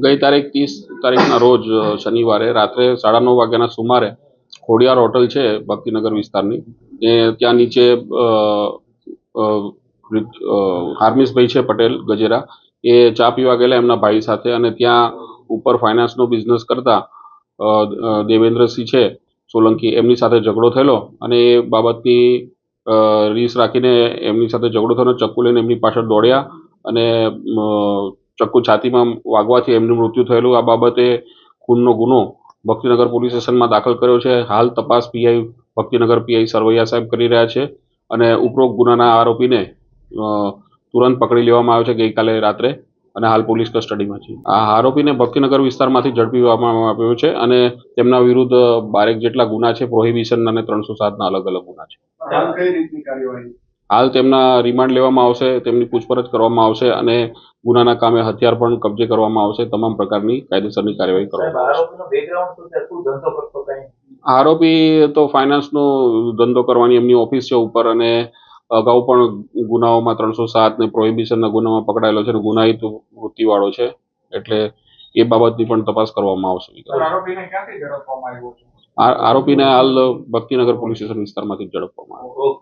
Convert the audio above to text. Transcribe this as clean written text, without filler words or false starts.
ગઈ તારીખ 30 તારીખના રોજ શનિવારે રાત્રે 9:30 વાગ્યાના સુમારે ખોડિયાર હોટલ છે ભક્તિનગર વિસ્તારની, એ ત્યાં નીચે હાર્મિશભાઈ છે પટેલ ગજેરા, એ ચા પીવા ગયેલા એમના ભાઈ સાથે, અને ત્યાં ઉપર ફાઇનાન્સનો બિઝનેસ કરતા દેવેન્દ્રસિંહ છે સોલંકી, એમની સાથે ઝઘડો થયેલો, અને એ બાબતની રીસ રાખીને એમની સાથે ઝઘડો થયો, ચક્કુ લઈને એમની પાછળ દોડ્યા અને ચક્કુ છાતીમાં વાગવાથી એમનું મૃત્યુ થયેલું. આ બાબતે ખૂનનો ગુનો ભક્તિનગર પોલીસ સ્ટેશનમાં દાખલ કર્યો છે. હાલ તપાસ પીઆઈ ભક્તિનગર પીઆઈ સરવૈયા સાહેબ કરી રહ્યા છે, અને ઉપરોક્ત ગુનાના આરોપીને તુરંત પકડી લેવામાં આવ્યો છે ગઈકાલે રાત્રે, અને હાલ પોલીસ કસ્ટડીમાં છે. આ આરોપીને ભક્તિનગર વિસ્તારમાંથી ઝડપી લેવામાં આવ્યો છે, અને તેમના વિરુદ્ધ 12 જેટલા ગુના છે, પ્રોહિબિશન અને 307ના અલગ અલગ ગુના છે. હાલ તેમના રિમાન્ડ લેવામાં આવશે, તેમની પૂછપરછ કરવામાં આવશે, અને ગુનાના કામે હથિયાર પણ કબજે કરવામાં આવશે. તમામ પ્રકારની કાયદેસરની કાર્યવાહી કરવામાં આવશે. આરોપી તો ફાઇનાન્સનો ધંધો કરવાની એમની ઓફિસ છે ઉપર, અને અગાઉ પણ ગુનાઓમાં 307 ને પ્રોહિબિશનના ગુનામાં પકડાયેલો છે, અને ગુનાહિત વૃત્તિવાળો છે, એટલે એ બાબતની પણ તપાસ કરવામાં આવશે. આરોપીને હાલ ભક્તિનગર પોલીસ સ્ટેશન વિસ્તારમાંથી ઝડપવામાં આવ્યો.